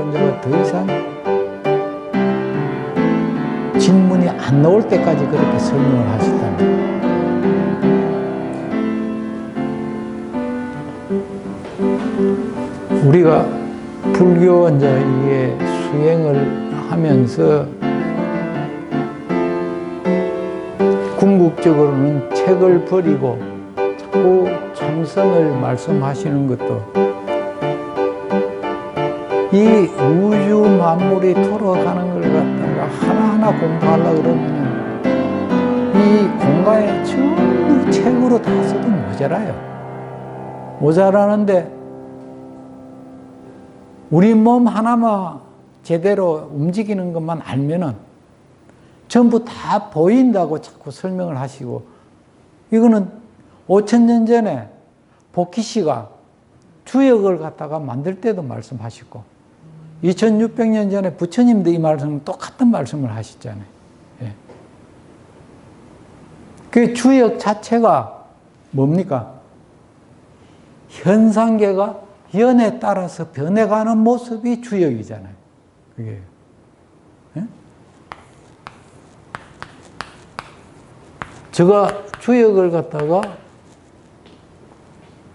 이제 더 이상 질문이 안 나올 때까지 그렇게 설명을 하셨답니다. 우리가 불교 이제 이게 수행을 하면서 궁극적으로는 책을 버리고 자꾸 참선을 말씀하시는 것도 이 우주 만물이 돌아가는 걸 갖다가 하나하나 공부하려고 그러면 이 공간에 전부 책으로 다 써도 모자라요. 모자라는데 우리 몸 하나만 제대로 움직이는 것만 알면은 전부 다 보인다고 자꾸 설명을 하시고, 이거는 5,000년 전에 복희 씨가 주역을 갖다가 만들 때도 말씀하시고 2600년 전에 부처님도 이 말씀은 똑같은 말씀을 하셨잖아요. 예. 그 주역 자체가 뭡니까? 현상계가 연에 따라서 변해가는 모습이 주역이잖아요. 그게. 예? 제가 주역을 갖다가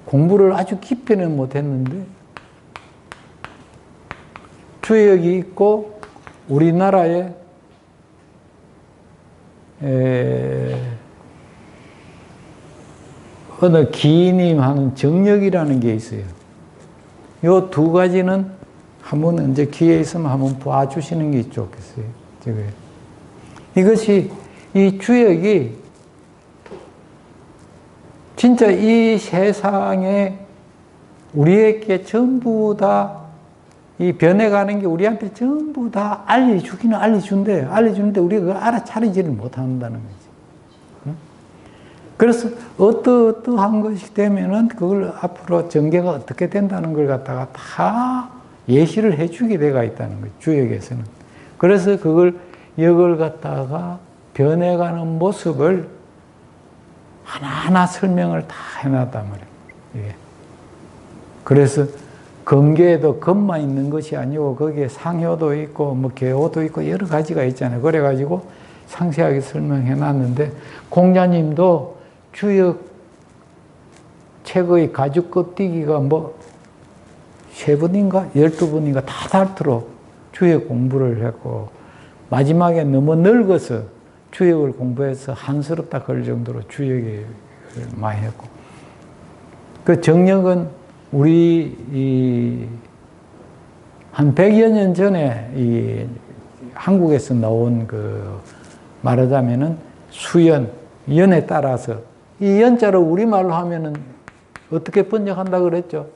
공부를 아주 깊이는 못했는데 주역이 있고 우리나라에 어느 기인님 하는 정력이라는 게 있어요. 요 두 가지는 한번 이제 기회 있으면 한번 봐주시는 게 좋겠어요. 이것이 이 주역이 진짜 이 세상에 우리에게 전부 다 이 변해가는 게 우리한테 전부 다 알려주기는 알려준대요. 알려주는데 우리가 그걸 알아차리지를 못한다는 거지. 응? 그래서 어떠한 것이 되면은 그걸 앞으로 전개가 어떻게 된다는 걸 갖다가 다 예시를 해주게 돼가 있다는 거죠. 주역에서는. 그래서 그걸 역을 갖다가 변해가는 모습을 하나하나 설명을 다 해놨단 말이에요. 그래서 금계에도 금만 있는 것이 아니고 거기에 상효도 있고 뭐 계호도 있고 여러 가지가 있잖아요. 그래가지고 상세하게 설명해 놨는데 공자님도 주역 책의 가죽 껍데기가 뭐 3분인가 12분인가 다 닳도록 주역 공부를 했고 마지막에 너무 늙어서 주역을 공부해서 한스럽다 그럴 정도로 주역을 많이 했고, 그 정력은 우리 한 100여 년 전에 이 한국에서 나온 그 말하자면은 수연, 연에 따라서 이 연자를 우리말로 하면은 어떻게 번역한다 그랬죠?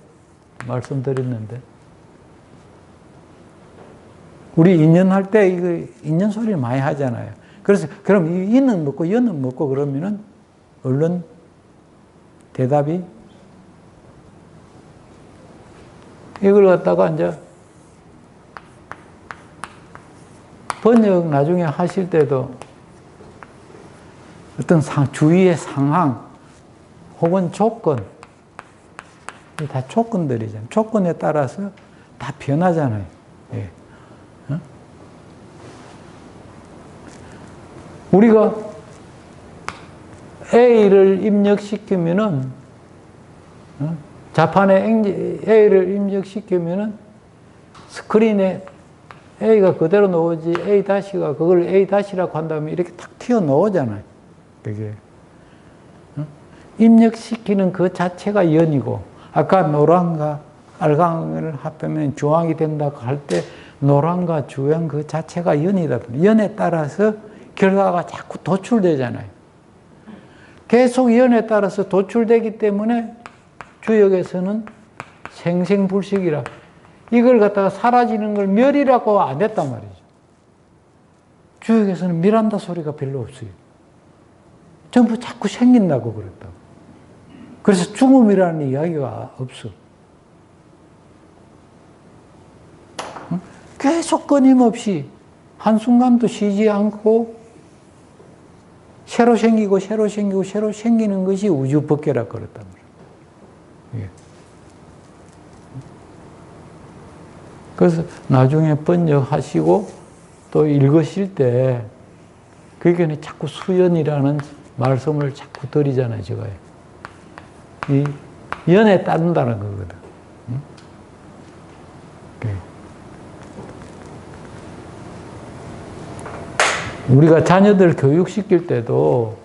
말씀드렸는데. 우리 인연할 때 이거 인연 소리를 많이 하잖아요. 그래서 그럼 이는 먹고 연은 먹고 그러면은 얼른 대답이 이걸 갖다가 이제 번역 나중에 하실 때도 어떤 주위의 상황 혹은 조건, 다 조건들이잖아요. 조건에 따라서 다 변하잖아요. 예. 어? 우리가 A를 입력시키면은, 자판에 A를 입력시키면은 스크린에 A가 그대로 나오지 A-가 그걸 A-라고 한다면 이렇게 탁 튀어나오잖아요. 그게. 입력시키는 그 자체가 연이고, 아까 노랑과 알강을 합하면 주황이 된다고 할 때 노랑과 주황 그 자체가 연이다. 연에 따라서 결과가 자꾸 도출되잖아요. 계속 연에 따라서 도출되기 때문에 주역에서는 생생불식이라, 이걸 갖다가 사라지는 걸 멸이라고 안 했단 말이죠. 주역에서는 멸한다 소리가 별로 없어요. 전부 자꾸 생긴다고 그랬다고. 그래서 죽음이라는 이야기가 없어. 계속 끊임없이 한순간도 쉬지 않고 새로 생기고 새로 생기고 새로 생기는 것이 우주법계라 그랬단 말이에요. 그래서 나중에 번역하시고 또 읽으실 때 그게 자꾸 수연이라는 말씀을 자꾸 드리잖아요, 제가. 이 연에 따른다는 거거든. 응? 우리가 자녀들 교육시킬 때도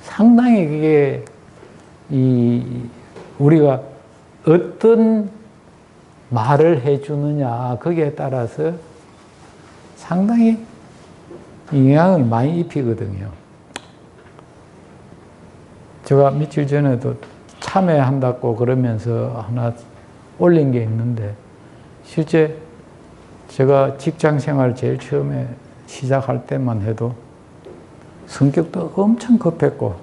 상당히 그게 우리가 어떤 말을 해주느냐 거기에 따라서 상당히 영향을 많이 입히거든요. 제가 며칠 전에도 참여한다고 그러면서 하나 올린 게 있는데, 실제 제가 직장 생활 제일 처음에 시작할 때만 해도 성격도 엄청 급했고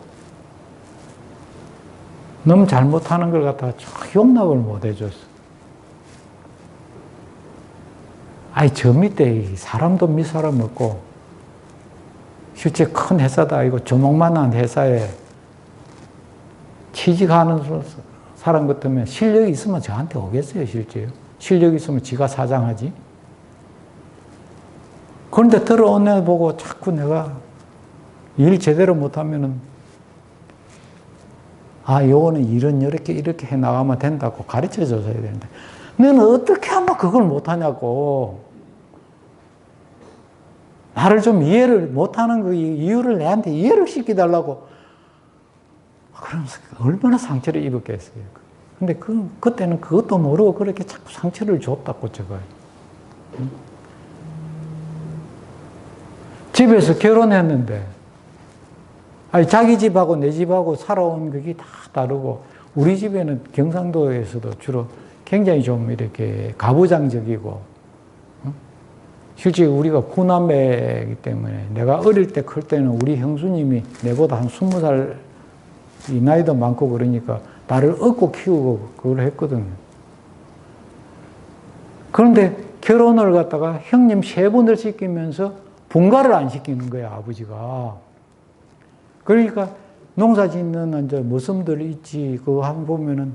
너무 잘못하는 걸 갖다가 용납을 못 해줬어. 아니, 저 밑에 사람도 밑사람 없고 실제 큰 회사도 아니고 조목만한 회사에 취직하는 사람 같으면 실력이 있으면 저한테 오겠어요, 실제요? 실력이 있으면 지가 사장하지. 그런데 들어온 애 보고 자꾸 내가 일 제대로 못하면은, 아, 요거는 일은 이렇게 해 나가면 된다고 가르쳐 줘야 되는데, 너는 어떻게 하면 그걸 못하냐고. 나를 좀 이해를 못하는 그 이유를 내한테 이해를 시켜달라고. 그러면서 얼마나 상처를 입었겠어요. 근데 그때는 그것도 모르고 그렇게 자꾸 상처를 줬다고, 제가. 응? 집에서 결혼했는데, 아니, 자기 집하고 내 집하고 살아온 그게 다 다르고, 우리 집에는 경상도에서도 주로 굉장히 좀 이렇게 가부장적이고, 응? 실제 우리가 구남매이기 때문에 내가 어릴 때 클 때는 우리 형수님이 내보다 한 20살 이 나이도 많고 그러니까 나를 업고 키우고 그걸 했거든요. 그런데 결혼을 갖다가 형님 3번을 시키면서 분가를 안 시키는 거야, 아버지가. 그러니까 농사 짓는 이제 머슴들 있지, 그거 한번 보면은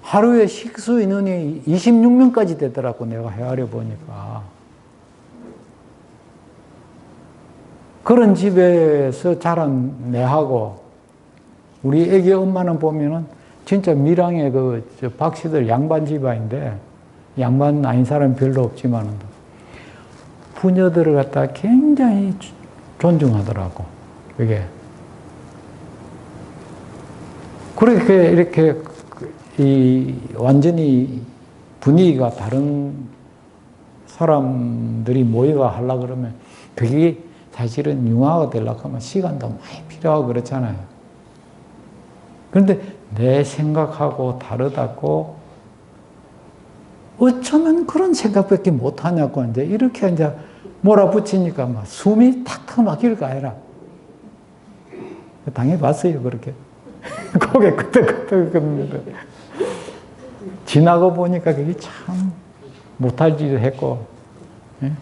하루에 식수 인원이 26명까지 되더라고, 내가 헤아려 보니까. 그런 집에서 자란 내하고, 우리 애기 엄마는 보면은 진짜 밀양의 박씨들 양반 집안인데, 양반 아닌 사람 별로 없지만, 부녀들을 갖다 굉장히 존중하더라고, 이게. 그렇게, 이렇게, 완전히 분위기가 다른 사람들이 모여가 하려고 그러면, 그게 사실은 융화가 되려고 하면 시간도 많이 필요하고 그렇잖아요. 그런데 내 생각하고 다르다고 어쩌면 그런 생각밖에 못하냐고 이제 이렇게 이제 몰아붙이니까 막 숨이 탁탁 막힐 거 아니라. 당해봤어요, 그렇게. 고개 끄덕끄덕. 지나고 보니까 그게 참 못할 짓을 했고, 예?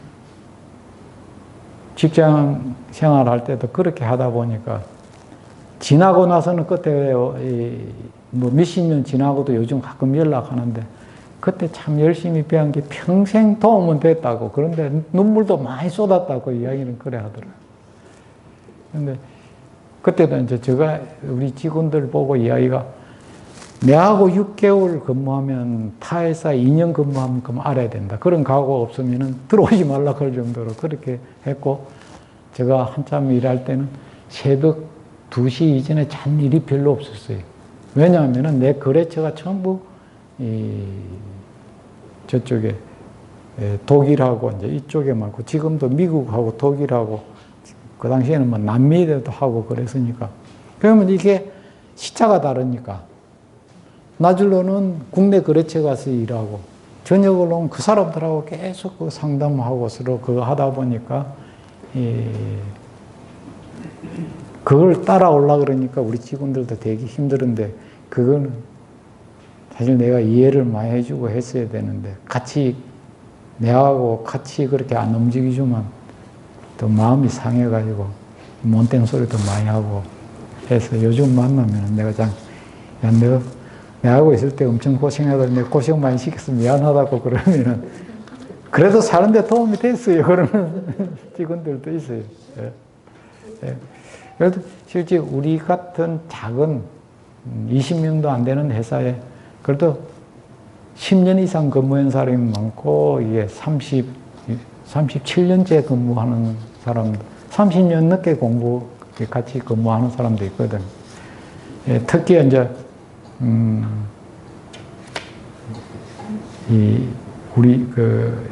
직장 생활할 때도 그렇게 하다 보니까 지나고 나서는 그때 뭐 몇십 년 지나고도 요즘 가끔 연락하는데 그때 참 열심히 배운 게 평생 도움은 됐다고, 그런데 눈물도 많이 쏟았다고 이야기는 그래 하더라고요. 근데 그때도 이제 제가 우리 직원들 보고 이야기가, 내하고 6개월 근무하면 타 회사 2년 근무하면 알아야 된다. 그런 각오가 없으면 들어오지 말라 할 정도로 그렇게 했고, 제가 한참 일할 때는 새벽 2시 이전에 잔 일이 별로 없었어요. 왜냐하면 내 거래처가 전부 저쪽에 독일하고 이제 이쪽에 많고, 지금도 미국하고 독일하고, 그 당시에는 뭐 남미에도 하고 그랬으니까. 그러면 이게 시차가 다르니까 낮으로는 국내 거래처 가서 일하고 저녁으로는 그 사람들하고 계속 그 상담하고 서로 그거 하다 보니까 그걸 따라오려고 그러니까 우리 직원들도 되게 힘들은데, 그거는 사실 내가 이해를 많이 해주고 했어야 되는데, 같이 내하고 같이 그렇게 안 움직이지만 또 마음이 상해가지고 못된 소리도 많이 하고 해서 요즘 만나면 내가 야, 너 내가 하고 있을 때 엄청 고생하다 내가 고생 많이 시켜서 미안하다고 그러면은 그래도 사는데 도움이 됐어요. 그러는 직원들도 있어요. 예. 예. 그래도 실제 우리 같은 작은 20명도 안 되는 회사에 그래도 10년 이상 근무한 사람이 많고 이게 37년째 근무하는 사람도 30년 넘게 같이 근무하는 사람도 있거든. 예, 특히 이제 우리 그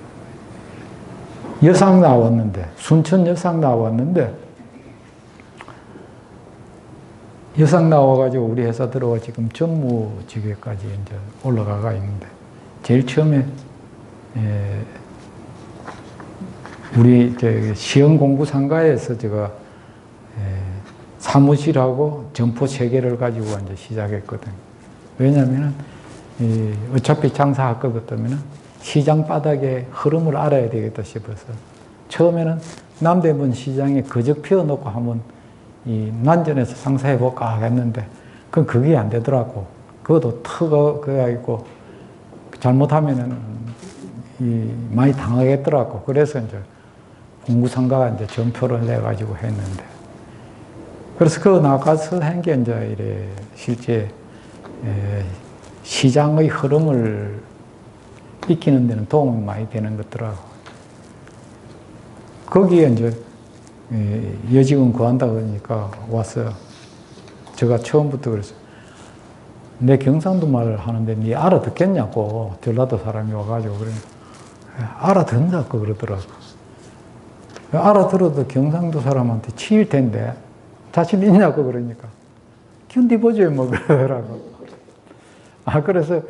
여상 나왔는데 순천 여상 나왔는데 여상 나와가지고 우리 회사 들어와 지금 전무직에까지 이제 올라가가 있는데 제일 처음에 우리 시험 공부 상가에서 제가 사무실하고 점포 3개를 가지고 이제 시작했거든. 왜냐면은 어차피 장사할 거거든요. 시장 바닥의 흐름을 알아야 되겠다 싶어서 처음에는 남대문 시장에 거적 피워놓고 한번 난전에서 장사해볼까 했는데 그건 그게 안 되더라고. 그것도 그가 있고 잘못하면은 많이 당하겠더라고. 그래서 이제 공구상가가 이제 점표를 내가지고 했는데 그래서 그거 나가서 한 게 이제 이래 실제 시장의 흐름을 익히는 데는 도움이 많이 되는 것더라고. 거기에 이제 여직원 구한다 그러니까 와서 제가 처음부터 그랬어요. 내 경상도 말을 하는데 니 알아듣겠냐고 전라도 사람이 와가지고 그러니까 알아듣는다고 그러더라고. 알아들어도 경상도 사람한테 치일 텐데 자신 있냐고 그러니까 견디보죠 뭐 그러더라고. 그래서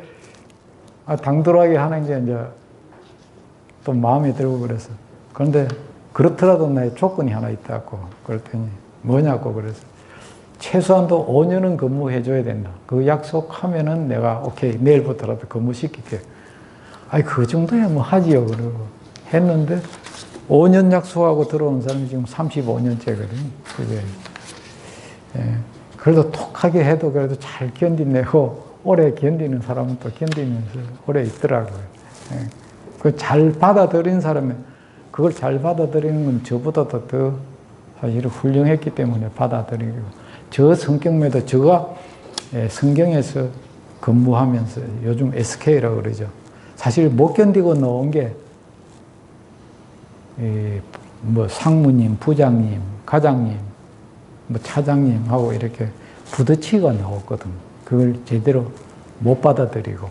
당돌하게 하는 게 이제 또 마음에 들고 그래서 그런데 그렇더라도 나의 조건이 하나 있다고 그랬더니 뭐냐고 그래서 최소한도 5년은 근무해줘야 된다. 그 약속하면은 내가 오케이 내일부터라도 근무시킬게. 그 정도야 뭐 하지요 그러고 했는데 5년 약속하고 들어온 사람이 지금 35년째거든요. 그게 그래도 톡하게 해도 그래도 잘 견디내고 오래 견디는 사람은 또 견디면서 오래 있더라고요. 그 잘 받아들인 사람은 그걸 잘 받아들이는 건 저보다도 더 사실 훌륭했기 때문에 받아들이고 저 성격매도 제가 성경에서 근무하면서 요즘 SK라고 그러죠. 사실 못 견디고 나온 게 뭐 상무님, 부장님, 과장님, 뭐 차장님하고 이렇게 부딪히가 나왔거든. 그걸 제대로 못 받아들이고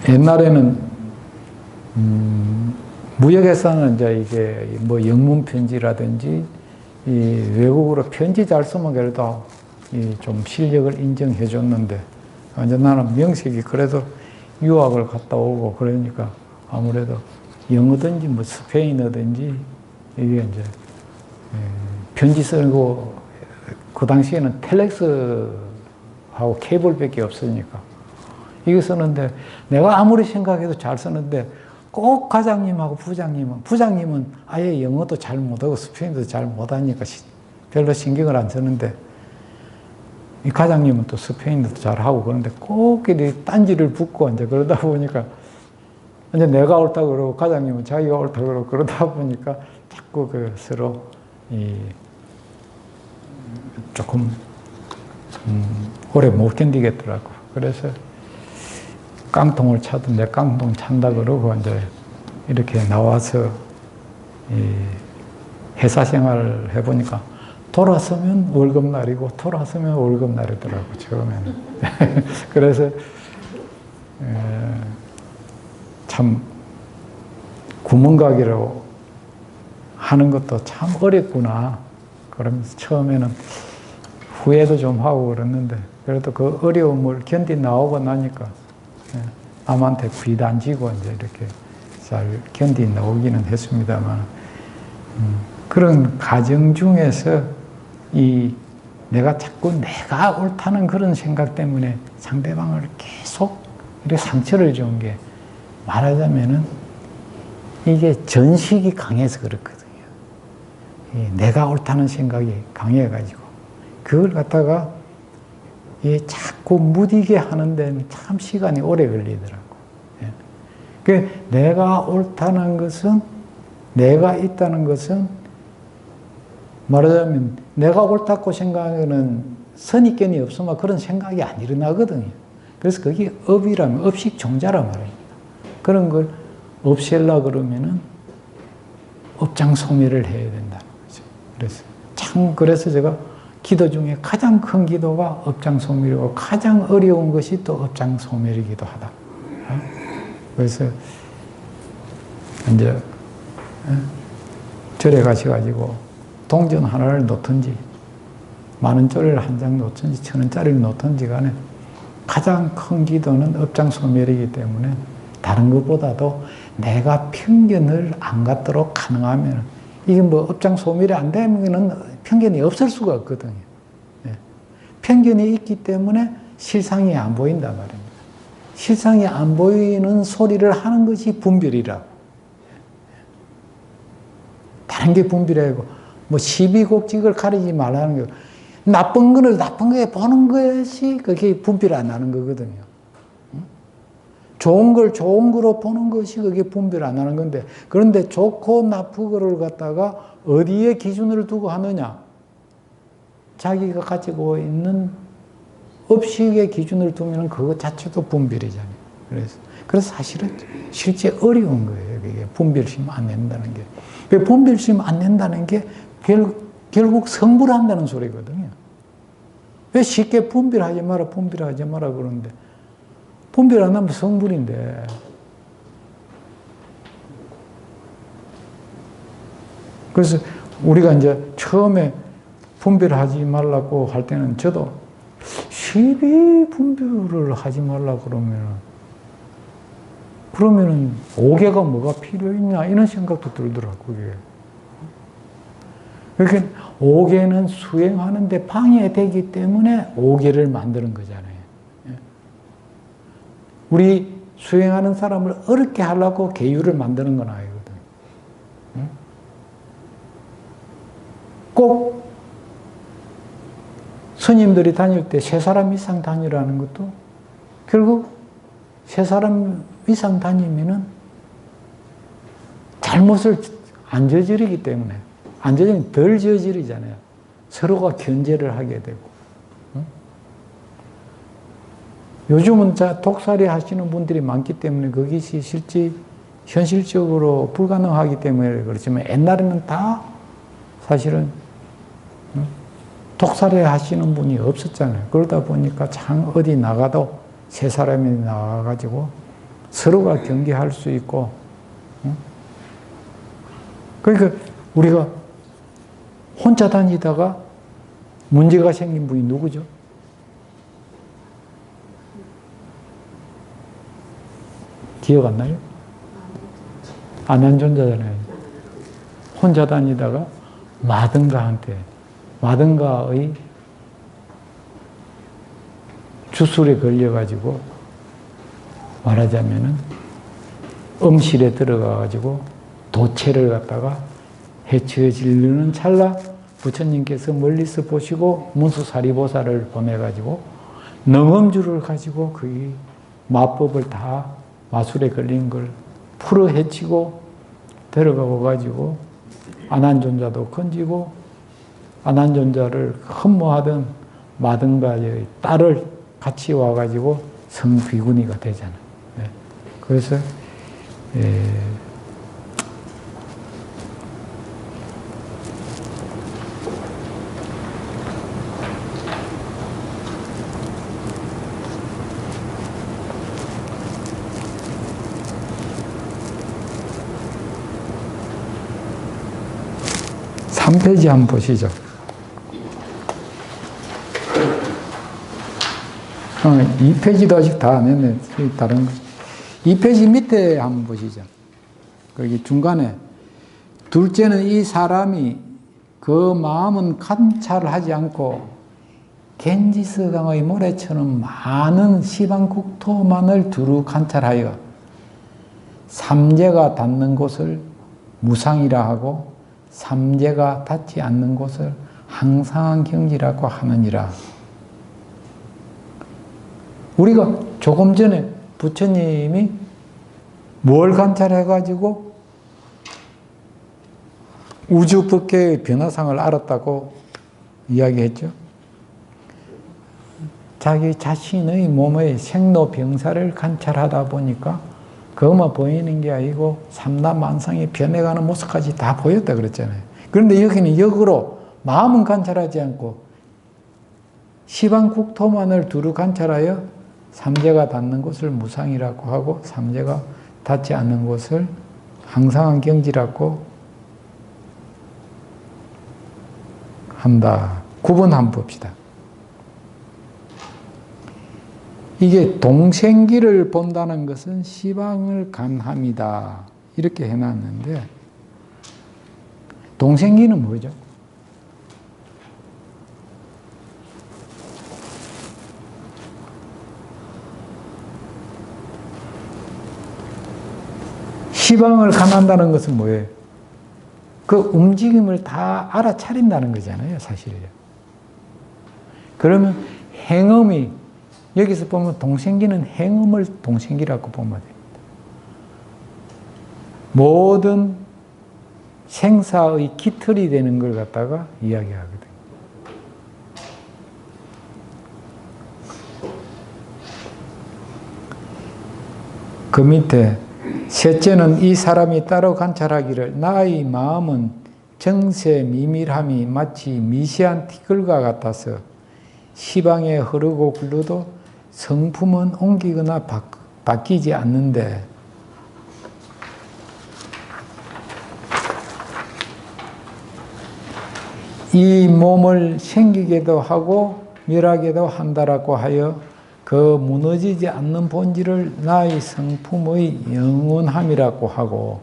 옛날에는 무역회사는 이제 이게 뭐 영문 편지라든지 이 외국어로 편지 잘 쓰면 그래도 좀 실력을 인정해 줬는데 이제 나는 명색이 그래도 유학을 갔다 오고 그러니까 아무래도 영어든지 뭐 스페인어든지 이게 이제 편지 쓰고 그 당시에는 텔렉스하고 케이블밖에 없으니까 이거 쓰는데 내가 아무리 생각해도 잘 쓰는데 꼭 과장님하고 부장님은 아예 영어도 잘 못하고 스페인어도 잘 못하니까 별로 신경을 안 쓰는데 이 과장님은 또 스페인어도 잘하고 그런데 꼭 이렇게 딴지를 붙고 이제 그러다 보니까 이제 내가 옳다고 그러고 과장님은 자기가 옳다고 그러고 그러다 보니까 자꾸 서로 조금 오래 못 견디겠더라고. 그래서 깡통을 차도 내 깡통 찬다 그러고 이제 이렇게 나와서 회사 생활을 해보니까 돌아서면 월급날이고 돌아서면 월급날이더라고 처음에는. 그래서 참 구멍가게로 하는 것도 참 어렵구나 그러면서 처음에는 후회도 좀 하고 그랬는데 그래도 그 어려움을 견디 나오고 나니까 남한테 비단 지고 이제 이렇게 잘 견디 나오기는 했습니다만 그런 과정 중에서 내가 자꾸 내가 옳다는 그런 생각 때문에 상대방을 계속 이렇게 상처를 준 게 말하자면은 이게 전식이 강해서 그렇거든요. 내가 옳다는 생각이 강해가지고 그걸 갖다가 자꾸 무디게 하는 데는 참 시간이 오래 걸리더라고. 그 내가 옳다는 것은, 내가 있다는 것은 말하자면 내가 옳다고 생각하는 선입견이 없으면 그런 생각이 안 일어나거든요. 그래서 그게 업이라면 업식종자란 말입니다. 그런 걸 없애려고 그러면은 업장소멸을 해야 된다는 거죠. 그래서 제가 기도 중에 가장 큰 기도가 업장소멸이고 가장 어려운 것이 또 업장소멸이기도 하다. 그래서 이제 절에 가셔가지고 동전 하나를 놓든지 10,000원짜리를 한 장 놓든지 1,000원짜리를 놓든지 간에 가장 큰 기도는 업장소멸이기 때문에 다른 것보다도 내가 편견을 안 갖도록 가능하면 이게 뭐 업장소멸이 안 되면 편견이 없을 수가 없거든요. 편견이 있기 때문에 실상이 안 보인단 말입니다. 실상이 안 보이는 소리를 하는 것이 분별이라고. 다른 게 분별이고 뭐 시비곡직을 가리지 말라는 게 나쁜 거를 나쁜 거에 보는 것이 그게 분별 안 하는 거거든요. 좋은 걸 좋은 거로 보는 것이 그게 분별 안 하는 건데, 그런데 좋고 나쁘고를 갖다가 어디에 기준을 두고 하느냐? 자기가 가지고 있는 업식의 기준을 두면 그것 자체도 분별이잖아요. 그래서 사실은 실제 어려운 거예요. 그게 분별심 안 낸다는 게. 분별심 안 낸다는 게 결국 성불한다는 소리거든요. 왜 쉽게 분별하지 마라 그러는데, 분별 안 하면 성불인데. 그래서 우리가 이제 처음에 분별하지 말라고 할 때는 저도 시비 분별을 하지 말라고 그러면은 오개가 뭐가 필요 있냐 이런 생각도 들더라고요. 그게. 그러니까 오개는 수행하는데 방해되기 때문에 오개를 만드는 거잖아요. 우리 수행하는 사람을 어렵게 하려고 계율을 만드는 건 아니거든요. 꼭 스님들이 다닐 때 3사람 이상 다니라는 것도 결국 3사람 이상 다니면은 잘못을 안 저지르기 때문에, 안 저지르면 덜 저지르잖아요. 서로가 견제를 하게 되고. 요즘은 독살이 하시는 분들이 많기 때문에 그것이 현실적으로 불가능하기 때문에 그렇지만 옛날에는 다 사실은 독살이 하시는 분이 없었잖아요. 그러다 보니까 어디 나가도 3사람이 나와가지고 서로가 경계할 수 있고, 그러니까 우리가 혼자 다니다가 문제가 생긴 분이 누구죠? 기억 안 나요? 안한존자잖아요. 혼자 다니다가 마등가의 주술에 걸려가지고 말하자면은 음실에 들어가가지고 도체를 갖다가 해치어지려는 찰나 부처님께서 멀리서 보시고 문수사리보살을 보내가지고 능엄주를 가지고 그 마법을 다 마술에 걸린 걸 풀어 헤치고 데려가가지고 안한존자도 건지고 안한존자를 흠모하던 마등가의 딸을 같이 와가지고 성비구니가 되잖아요. 그래서 삼 페이지 한번 보시죠. 2페이지도 아직 다 안 했네. 다른 거. 2페이지 밑에 한번 보시죠. 거기 중간에 둘째는 이 사람이 그 마음은 관찰하지 않고 겐지스강의 모래처럼 많은 시방국토만을 두루 관찰하여 삼재가 닿는 곳을 무상이라 하고 삼재가 닿지 않는 곳을 항상한 경지라고 하느니라. 우리가 조금 전에 부처님이 뭘 관찰해가지고 우주 법계의 변화상을 알았다고 이야기했죠? 자기 자신의 몸의 생로병사를 관찰하다 보니까 그것만 보이는 게 아니고 삼라만상이 변해가는 모습까지 다 보였다 그랬잖아요. 그런데 여기는 역으로 마음은 관찰하지 않고 시방국토만을 두루 관찰하여 삼재가 닿는 곳을 무상이라고 하고 삼재가 닿지 않는 곳을 항상한 경지라고 한다. 구분 한번 봅시다. 이게 동생기를 본다는 것은 시방을 간함이다. 이렇게 해놨는데 동생기는 뭐죠? 시방을 간한다는 것은 뭐예요? 그 움직임을 다 알아차린다는 거잖아요, 사실요. 그러면 행음이, 여기서 보면 동생기는 행음을 동생기라고 보면 됩니다. 모든 생사의 기틀이 되는 걸 갖다가 이야기하거든요. 그 밑에 셋째는 이 사람이 따로 관찰하기를 나의 마음은 정세 미밀함이 마치 미세한 티끌과 같아서 시방에 흐르고 굴러도 성품은 옮기거나 바뀌지 않는데 이 몸을 생기게도 하고 멸하게도 한다라고 하여 그 무너지지 않는 본질을 나의 성품의 영원함이라고 하고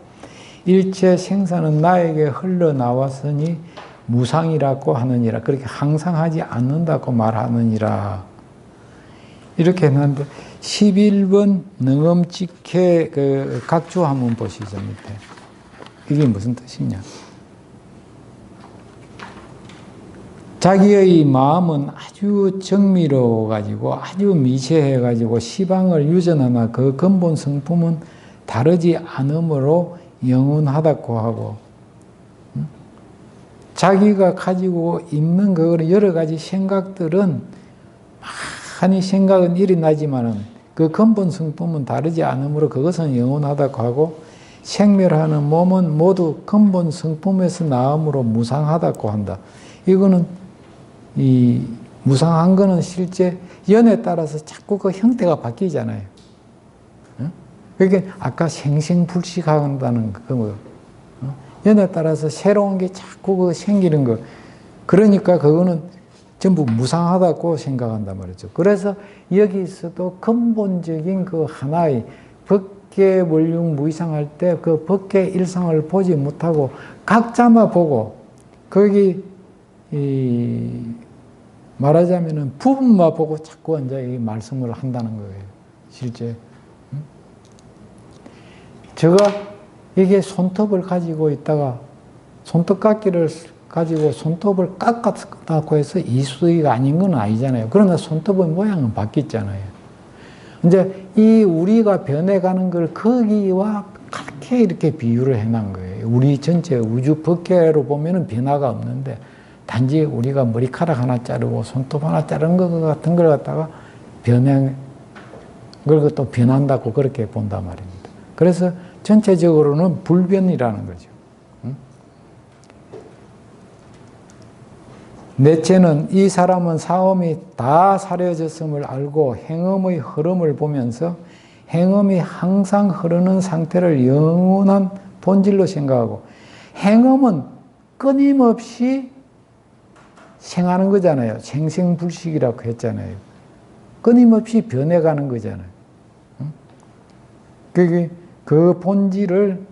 일체 생사는 나에게 흘러나왔으니 무상이라고 하느니라. 그렇게 항상 하지 않는다고 말하느니라. 이렇게 했는데 11번 능엄직해 그 각주 한번 보시죠. 밑에. 이게 무슨 뜻이냐. 자기의 마음은 아주 정밀해가지고 아주 미세해가지고 시방을 유전하나 그 근본 성품은 다르지 않으므로 영원하다고 하고 자기가 가지고 있는 그 여러 가지 생각들은 많이 생각은 일어나지만은 그 근본 성품은 다르지 않으므로 그것은 영원하다고 하고 생멸하는 몸은 모두 근본 성품에서 나옴으로 무상하다고 한다. 이거는 이 무상한 거는 실제 연에 따라서 자꾸 그 형태가 바뀌잖아요. 그게 아까 생생불식한다는 그 연에 따라서 새로운 게 자꾸 그 생기는 거. 그러니까 그거는 전부 무상하다고 생각한단 말이죠. 그래서 여기서도 근본적인 그 하나의 법계 원륜 무이상할 때 그 법계 일상을 보지 못하고 각자만 보고 거기 말하자면은 부분만 보고 자꾸 이제 이 말씀을 한다는 거예요. 실제. 제가 이게 손톱을 가지고 있다가 손톱깎이를 가지고 손톱을 깎았다고 해서 이수익이 아닌 건 아니잖아요. 그러나 손톱의 모양은 바뀌었잖아요. 이제 이 우리가 변해가는 걸 거기와 같게 이렇게 비유를 해놓은 거예요. 우리 전체 우주 법계로 보면은 변화가 없는데 단지 우리가 머리카락 하나 자르고 손톱 하나 자른 것 같은 걸 갖다가 변한 걸 또 변한다고 그렇게 본단 말입니다. 그래서 전체적으로는 불변이라는 거죠. 넷째는 이 사람은 사음이 다 사려졌음을 알고 행음의 흐름을 보면서 행음이 항상 흐르는 상태를 영원한 본질로 생각하고 행음은 끊임없이 생하는 거잖아요. 생생불식이라고 했잖아요. 끊임없이 변해가는 거잖아요. 그 본질을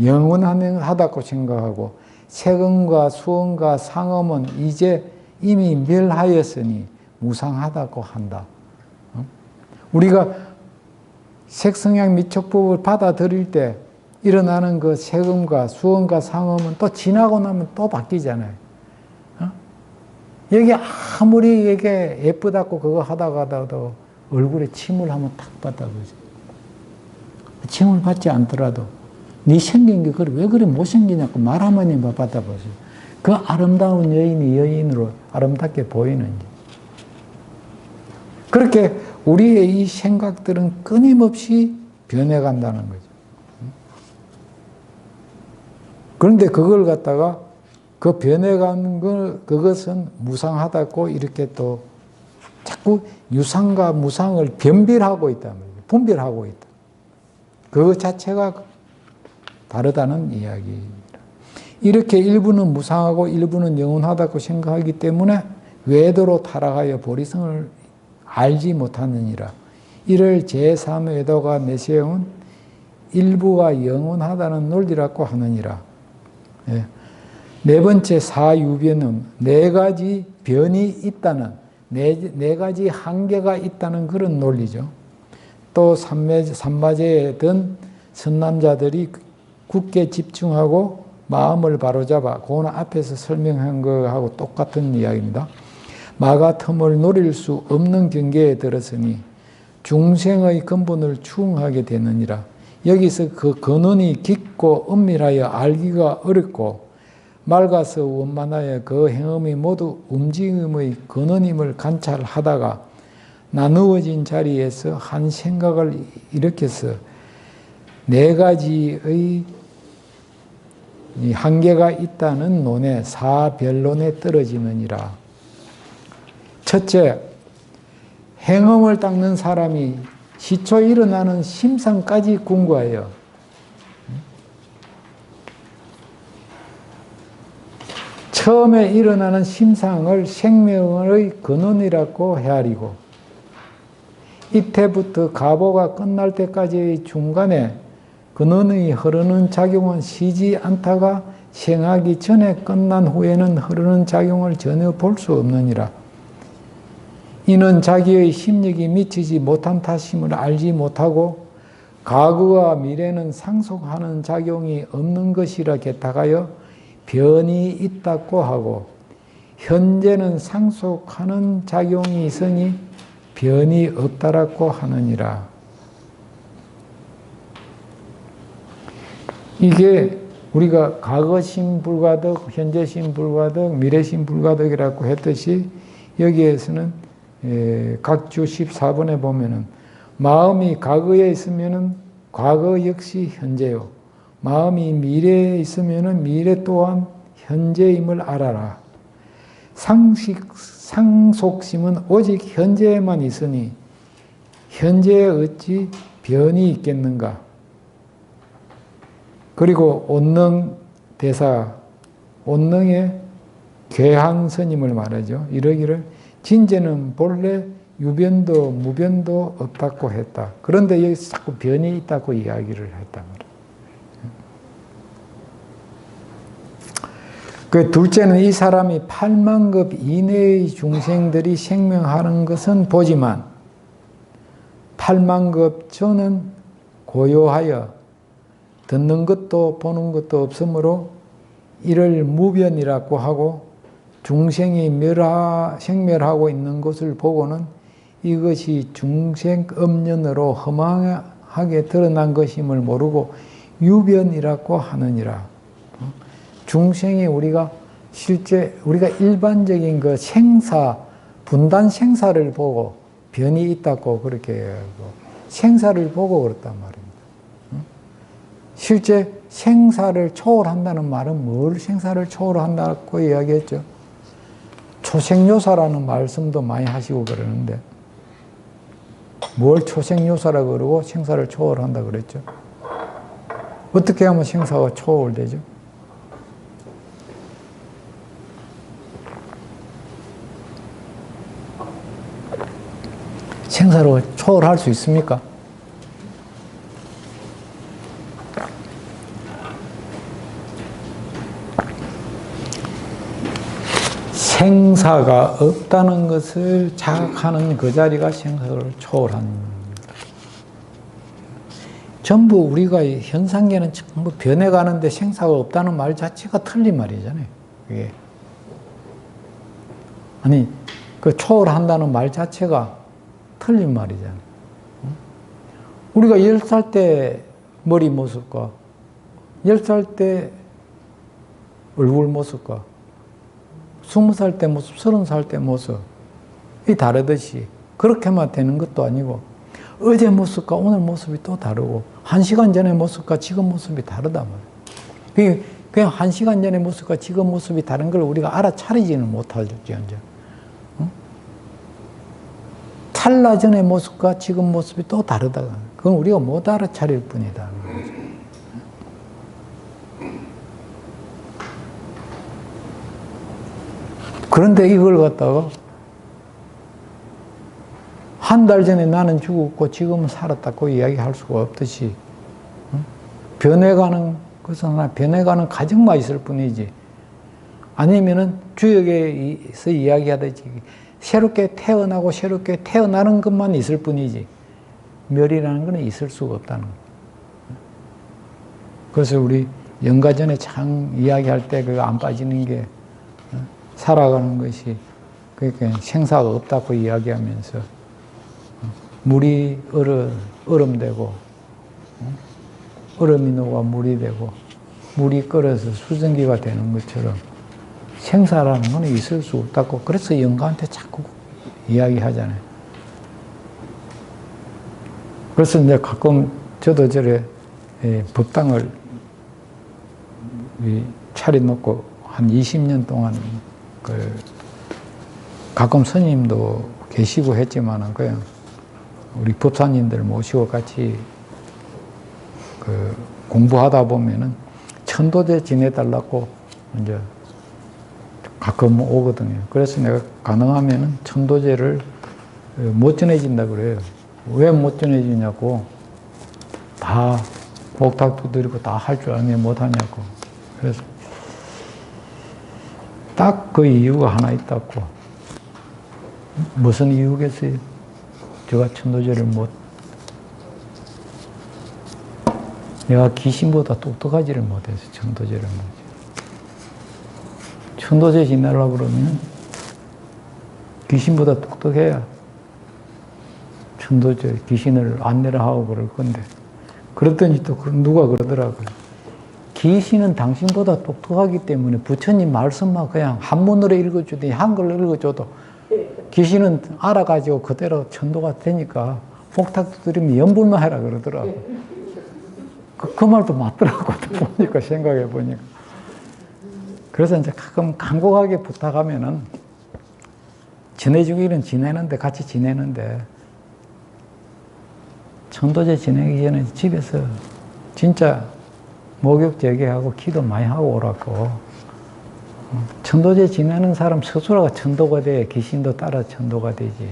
영원하다고 생각하고 색음과 수음과 상음은 이제 이미 멸하였으니 무상하다고 한다. 우리가 색성향 미촉법을 받아들일 때 일어나는 그 세음과 수음과 상음은 또 지나고 나면 또 바뀌잖아요. 어? 여기 아무리 이게 예쁘다고 그거 하다가도 얼굴에 침을 한번 탁 받아보죠. 침을 받지 않더라도 네 생긴 게 그래 왜 그래 못생기냐고 말 한번 받아보세요. 그 아름다운 여인이 여인으로 아름답게 보이는지. 그렇게 우리의 이 생각들은 끊임없이 변해간다는 거죠. 그런데 그걸 갖다가 그 변해가는 걸 그것은 무상하다고 이렇게 또 자꾸 유상과 무상을 변별하고 있단 말이에요. 분별하고 있다. 그것 자체가 다르다는 이야기입니다. 이렇게 일부는 무상하고 일부는 영원하다고 생각하기 때문에 외도로 타락하여 보리성을 알지 못하느니라. 이를 제3외도가 내세운 일부가 영원하다는 논리라고 하느니라. 예. 네 번째 사유변은 네 가지 변이 있다는 네 가지 한계가 있다는 그런 논리죠. 또 삼마제에 든 선남자들이 굳게 집중하고 마음을 바로잡아 그거는 앞에서 설명한 거하고 똑같은 이야기입니다. 마가 틈을 노릴 수 없는 경계에 들었으니 중생의 근본을 추궁하게 되느니라. 여기서 그 근원이 깊고 은밀하여 알기가 어렵고 맑아서 원만하여 그 행음이 모두 움직임의 근원임을 관찰하다가 나누어진 자리에서 한 생각을 일으켜서 네 가지의 한계가 있다는 논에 사변론에 떨어지느니라. 첫째, 행음을 닦는 사람이 시초 일어나는 심상까지 궁구하여 처음에 일어나는 심상을 생명의 근원이라고 헤아리고 이때부터 가보가 끝날 때까지의 중간에 근원이 흐르는 작용은 쉬지 않다가 생하기 전에 끝난 후에는 흐르는 작용을 전혀 볼 수 없느니라. 이는 자기의 심력이 미치지 못한 탓임을 알지 못하고 과거와 미래는 상속하는 작용이 없는 것이라 개탁하여 변이 있다고 하고 현재는 상속하는 작용이 있으니 변이 없다라고 하느니라. 이게 우리가 과거심 불가득, 현재심 불가득, 미래심 불가득이라고 했듯이 여기에서는 각주 14번에 보면은 마음이 과거에 있으면은 과거 역시 현재요. 마음이 미래에 있으면은 미래 또한 현재임을 알아라. 상속심은 오직 현재에만 있으니 현재에 어찌 변이 있겠는가. 그리고 온능 대사, 온능의 괴한 스님을 말하죠. 이러기를 진재는 본래 유변도 무변도 없다고 했다. 그런데 여기서 자꾸 변이 있다고 이야기를 했단 말이에요. 그 둘째는 이 사람이 8만급 이내의 중생들이 생명하는 것은 보지만 8만급 전은 고요하여 듣는 것도 보는 것도 없으므로 이를 무변이라고 하고 중생이 생멸하고 있는 것을 보고는 이것이 중생업년으로 허망하게 드러난 것임을 모르고 유변이라고 하느니라. 중생이 우리가 일반적인 그 생사, 분단 생사를 보고 변이 있다고 그렇게 하고 생사를 보고 그렇단 말입니다. 실제 생사를 초월한다는 말은 뭘 생사를 초월한다고 이야기했죠? 초생요사라는 말씀도 많이 하시고 그러는데 뭘 초생요사라 그러고 생사를 초월한다 그랬죠? 어떻게 하면 생사가 초월되죠? 생사로 초월할 수 있습니까? 생사가 없다는 것을 자각하는 그 자리가 생사를 초월한 겁니다. 전부 우리가 현상계는 전부 변해가는데 생사가 없다는 말 자체가 틀린 말이잖아요. 그게. 아니, 그 초월한다는 말 자체가 틀린 말이잖아요. 우리가 10살 때 머리 모습과 10살 때 얼굴 모습과 20살 때 모습, 30살 때 모습이 다르듯이 그렇게만 되는 것도 아니고 어제 모습과 오늘 모습이 또 다르고 1시간 전의 모습과 지금 모습이 다르단 말이에요. 그냥 1시간 전의 모습과 지금 모습이 다른 걸 우리가 알아차리지는 못하죠. 찰나 전의 모습과 지금 모습이 또 다르다. 그건 우리가 못 알아차릴 뿐이다. 그런데 이걸 갖다가 한 달 전에 나는 죽었고 지금은 살았다고 이야기할 수가 없듯이 변해가는 것은 하나 변해가는 과정만 있을 뿐이지 아니면은 주역에서 이야기하듯이 새롭게 태어나고 새롭게 태어나는 것만 있을 뿐이지 멸이라는 것은 있을 수가 없다는 거예요. 그래서 우리 영가전에 참 이야기할 때 그거 안 빠지는 게 살아가는 것이 그러니까 생사가 없다고 이야기하면서 물이 얼음 되고 얼음이 녹아 물이 되고 물이 끓어서 수증기가 되는 것처럼 생사라는 건 있을 수 없다고 그래서 영가한테 자꾸 이야기하잖아요. 그래서 이제 가끔 저도 저래 법당을 차려놓고 한 20년 동안 가끔 스님도 계시고 했지만은 그냥 우리 법사님들 모시고 같이 공부하다 보면은 천도제 지내달라고 이제 가끔 오거든요. 그래서 내가 가능하면은 천도제를 못 전해진다 그래요. 왜 못 전해지냐고. 다 복탁도 드리고 다 할 줄 아냐 못 하냐고. 그래서 딱 그 이유가 하나 있다고. 무슨 이유겠어요? 제가 천도제를 내가 귀신보다 똑똑하지를 못해서 천도제를 천도제 지내려고 그러면 귀신보다 똑똑해야 천도제 귀신을 안내를 하고 그럴 건데 그랬더니 또 누가 그러더라고요. 귀신은 당신보다 똑똑하기 때문에 부처님 말씀만 그냥 한문으로 읽어주더니 한글로 읽어줘도 귀신은 알아가지고 그대로 천도가 되니까 복탁도 드리면 연불만 해라 그러더라고. 그 말도 맞더라고. 보니까 생각해 보니까. 그래서 이제 가끔 간곡하게 부탁하면은 지내주기는 지내는데 같이 지내는데 천도제 지내기 전에 집에서 진짜 목욕 제기하고 기도 많이 하고 오라고. 천도제 지내는 사람 스스로가 천도가 돼. 귀신도 따라 천도가 되지.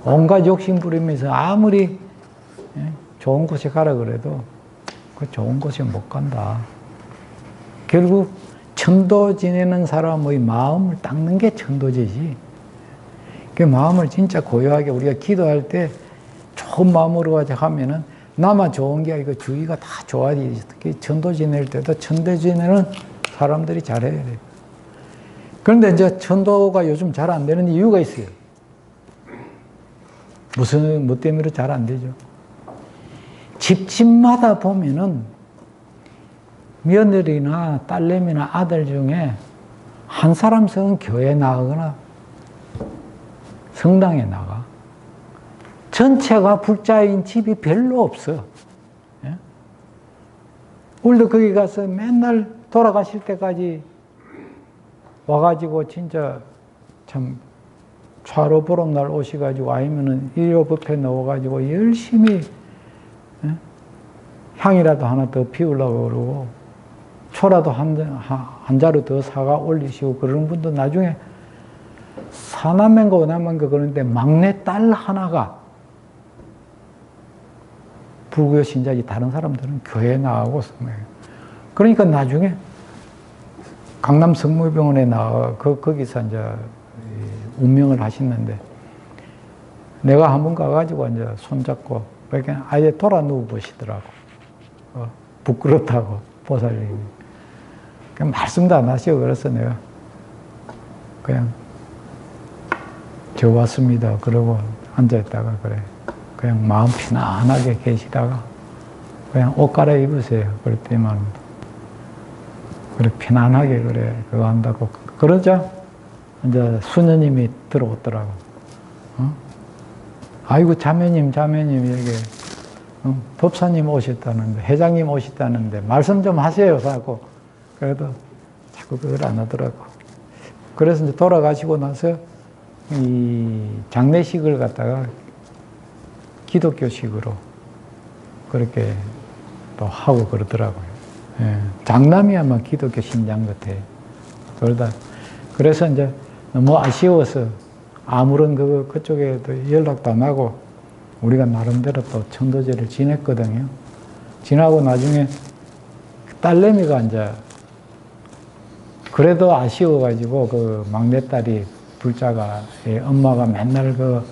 온갖 욕심 부리면서 아무리 좋은 곳에 가라 그래도 그 좋은 곳에 못 간다. 결국 천도 지내는 사람의 마음을 닦는 게 천도제지. 그 마음을 진짜 고요하게 우리가 기도할 때 좋은 마음으로 가지고 하면은 나만 좋은 게 아니고 주위가 다 좋아지지. 특히 천도 지낼 때도 천도 지내는 사람들이 잘해야 돼. 그런데 이제 천도가 요즘 잘 안 되는 이유가 있어요. 뭐 때문에 잘 안 되죠? 집집마다 보면은 며느리나 딸내미나 아들 중에 한 사람씩은 교회에 나가거나 성당에 나가. 전체가 불자인 집이 별로 없어. 예? 우리도 거기 가서 맨날 돌아가실 때까지 와가지고 진짜 참 차로 보름 날 오셔가지고 아니면은 일요 법회 넣어가지고 열심히 예? 향이라도 하나 더 피우려고 그러고 초라도 한 자루 더 사가 올리시고 그러는 분도 나중에 사남매인가 오남매인가 그러는데 막내 딸 하나가 불교 신자지 다른 사람들은 교회에 나가고 그러니까 나중에 강남 성모병원에 나가 거기서 이제 운명을 하셨는데 내가 한번 가가지고 이제 손잡고 그러니까 아예 돌아 누워 보시더라고. 부끄럽다고, 보살님이. 그냥 말씀도 안 하시고, 그래서 내가 그냥 저 왔습니다. 그러고 앉아있다가 그래. 그냥 마음 편안하게 계시다가 그냥 옷 갈아입으세요. 그랬더니만 그래 편안하게 그래 그거 한다고 그러자 이제 수녀님이 들어오더라고. 아이고 자매님 여기 법사님 오셨다는데 회장님 오셨다는데 말씀 좀 하세요 하고 그래도 자꾸 그걸 안 하더라고. 그래서 이제 돌아가시고 나서 이 장례식을 갖다가 기독교식으로 그렇게 또 하고 그러더라고요. 예, 장남이야만 기독교 신장 같아요. 그래서 이제 너무 아쉬워서 아무런 그쪽에도 연락도 안 하고 우리가 나름대로 또 천도제를 지냈거든요. 지나고 나중에 딸내미가 이제 그래도 아쉬워가지고 그 막내딸이 불자가 엄마가 맨날 그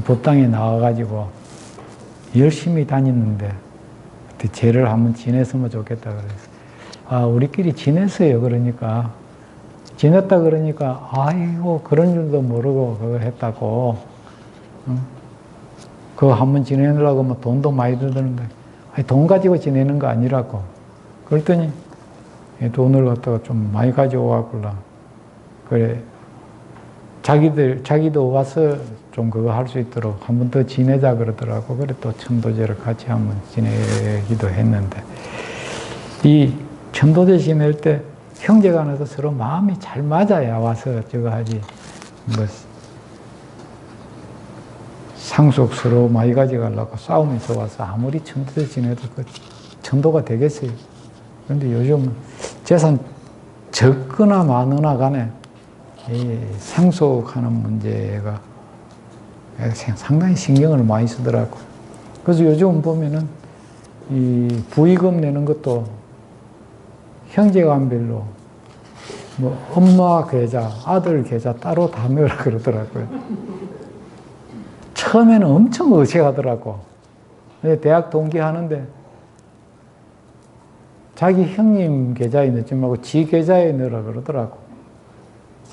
법당에 나와가지고 열심히 다녔는데 죄를 한번 지냈으면 좋겠다 그래서 아 우리끼리 지냈어요. 그러니까 지냈다 그러니까 아이고 그런 줄도 모르고 그거 했다고 그거 한번 지내려고 하면 돈도 많이 들었는데 아니, 돈 가지고 지내는 거 아니라고 그랬더니 돈을 갖다가 좀 많이 가지고 왔구나 그래 자기도 와서 좀 그거 할 수 있도록 한 번 더 지내자 그러더라고. 그래 또 천도제를 같이 한번 지내기도 했는데 이 천도제 지낼 때 형제간에서 서로 마음이 잘 맞아야 와서 저거 하지 뭐 상속 서로 많이 가져가려고 싸우면서 와서 아무리 천도제 지내도 그 천도가 되겠어요. 그런데 요즘 재산 적거나 많으나 간에 이 상속하는 문제가 상당히 신경을 많이 쓰더라고. 그래서 요즘 보면은 이 부의금 내는 것도 형제간별로 뭐 엄마 계좌, 아들 계좌 따로 다 넣으라 그러더라고요. 처음에는 엄청 의식하더라고. 대학 동기하는데 자기 형님 계좌에 넣지 말고 지 계좌에 넣으라 그러더라고.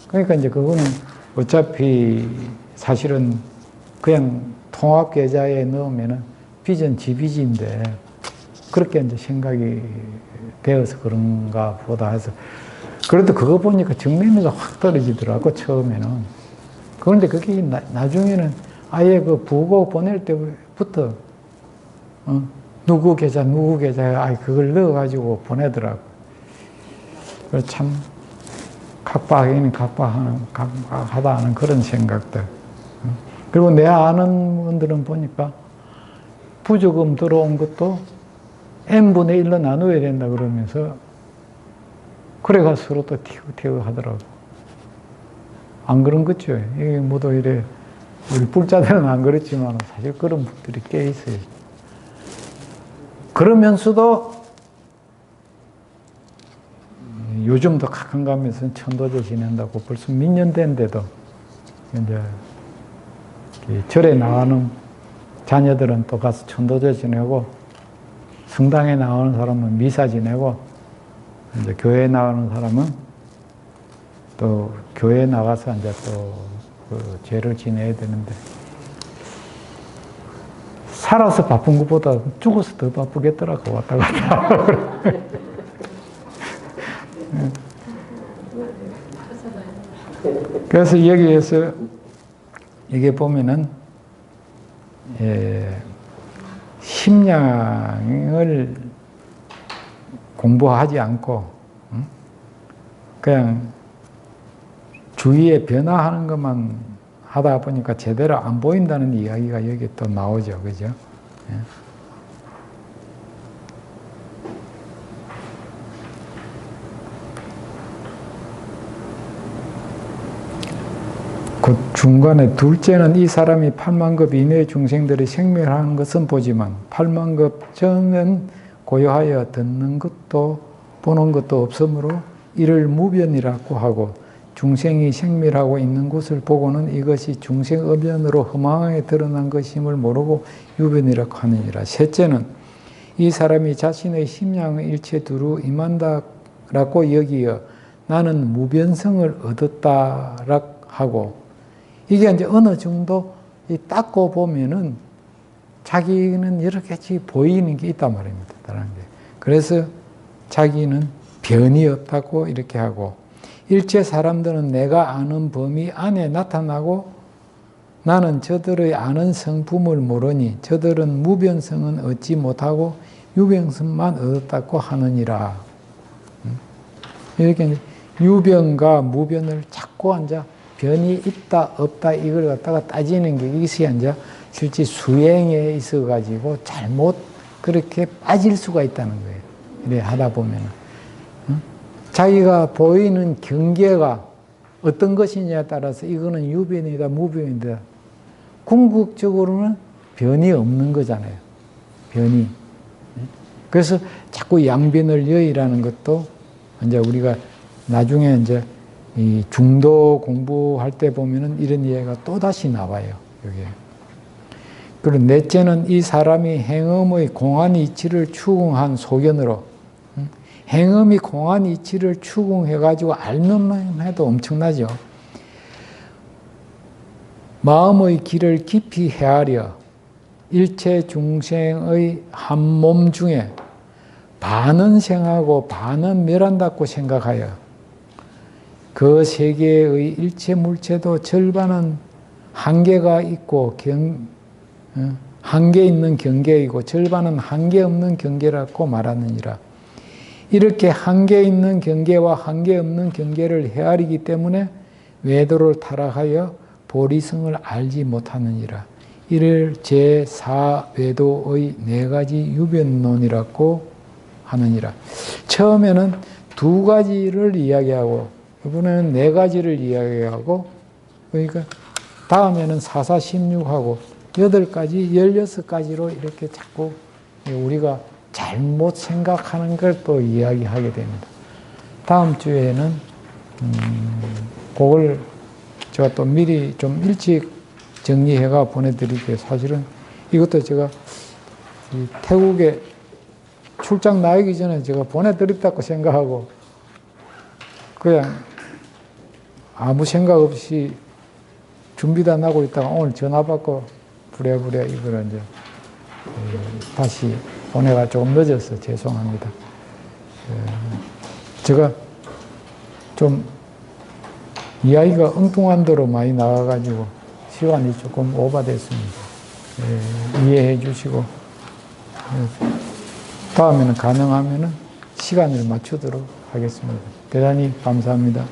그러니까 이제 그거는 어차피 사실은 그냥 통합 계좌에 넣으면은 빚은 지 빚인데 그렇게 이제 생각이 되어서 그런가 보다 해서 그래도 그거 보니까 정매미가 확 떨어지더라고 처음에는. 그런데 그게 나중에는 아예 그 부고 보낼 때부터 누구 계좌에 아예 그걸 넣어가지고 보내더라고. 그래서 참 각박하기는 각박하다 하는 그런 생각들. 그리고 내 아는 분들은 보니까 부조금 들어온 것도 n분의 1로 나누어야 된다 그러면서 그래가 서로 또 티격태격 하더라고. 안 그런 거죠. 이게 모두 이래 우리 불자들은 안 그렇지만 사실 그런 분들이 꽤 있어요. 그러면서도 요즘도 가끔 가면서 천도제 지낸다고 벌써 몇 년 된데도 이제 절에 나가는 자녀들은 또 가서 천도제 지내고 성당에 나오는 사람은 미사 지내고 이제 교회에 나가는 사람은 또 교회에 나가서 이제 또 그 죄를 지내야 되는데 살아서 바쁜 것보다 죽어서 더 바쁘겠더라고 왔다 갔다. 그래서 여기에서 이게 보면은 심량을 공부하지 않고 그냥 주위에 변화하는 것만 하다 보니까 제대로 안 보인다는 이야기가 여기 또 나오죠. 그죠? 그 중간에 둘째는 이 사람이 8만급 이내의 중생들이 생멸하는 것은 보지만 8만급 전은 고요하여 듣는 것도 보는 것도 없으므로 이를 무변이라고 하고 중생이 생멸하고 있는 곳을 보고는 이것이 중생의변으로 허망하게 드러난 것임을 모르고 유변이라고 하느니라. 셋째는 이 사람이 자신의 심량의 일체 두루 임한다라고 여기어 나는 무변성을 얻었다라고 하고, 이게 이제 어느 정도 닦고 보면은 자기는 여러 가지 보이는 게 있단 말입니다. 다른 게. 그래서 자기는 변이 없다고 이렇게 하고, 일체 사람들은 내가 아는 범위 안에 나타나고 나는 저들의 아는 성품을 모르니 저들은 무변성은 얻지 못하고 유변성만 얻었다고 하느니라. 이렇게 유변과 무변을 자꾸 앉아 변이 있다 없다 이걸 갖다가 따지는 게, 이것이 이제 실제 수행에 있어 가지고 잘못 그렇게 빠질 수가 있다는 거예요. 이래 하다 보면은 자기가 보이는 경계가 어떤 것이냐에 따라서 이거는 유변이다 무변이다, 궁극적으로는 변이 없는 거잖아요. 변이. 그래서 자꾸 양변을 여의라는 것도 이제 우리가 나중에 이제 이 중도 공부할 때 보면은 이런 이해가 또 다시 나와요. 여기에. 그리고 넷째는 이 사람이 행음의 공한 이치를 추궁한 소견으로, 행음이 공한 이치를 추궁해가지고 알면 해도 엄청나죠. 마음의 길을 깊이 헤아려 일체 중생의 한 몸 중에 반은 생하고 반은 멸한다고 생각하여 그 세계의 일체 물체도 절반은 한계가 있고 한계 있는 경계이고 절반은 한계 없는 경계라고 말하느니라. 이렇게 한계 있는 경계와 한계 없는 경계를 헤아리기 때문에 외도를 타락하여 보리성을 알지 못하느니라. 이를 제4외도의 4가지 유변론이라고 하느니라. 처음에는 2가지를 이야기하고 이번에는 4가지를 이야기하고, 그러니까 다음에는 4,4,16하고 8가지, 16가지로 이렇게 자꾸 우리가 잘못 생각하는 걸 또 이야기하게 됩니다. 다음 주에는 그걸 제가 또 미리 좀 일찍 정리해가 보내드릴게요. 사실은 이것도 제가 태국에 출장 나가기 전에 제가 보내드렸다고 생각하고 그냥 아무 생각 없이 준비도 안 하고 있다가 오늘 전화 받고 부랴부랴 이걸 이제 다시 보내가 조금 늦어서 죄송합니다. 제가 좀 이야기가 엉뚱한 대로 많이 나와가지고 시간이 조금 오버됐습니다. 이해해 주시고 다음에는 가능하면은 시간을 맞추도록 하겠습니다. 대단히 감사합니다.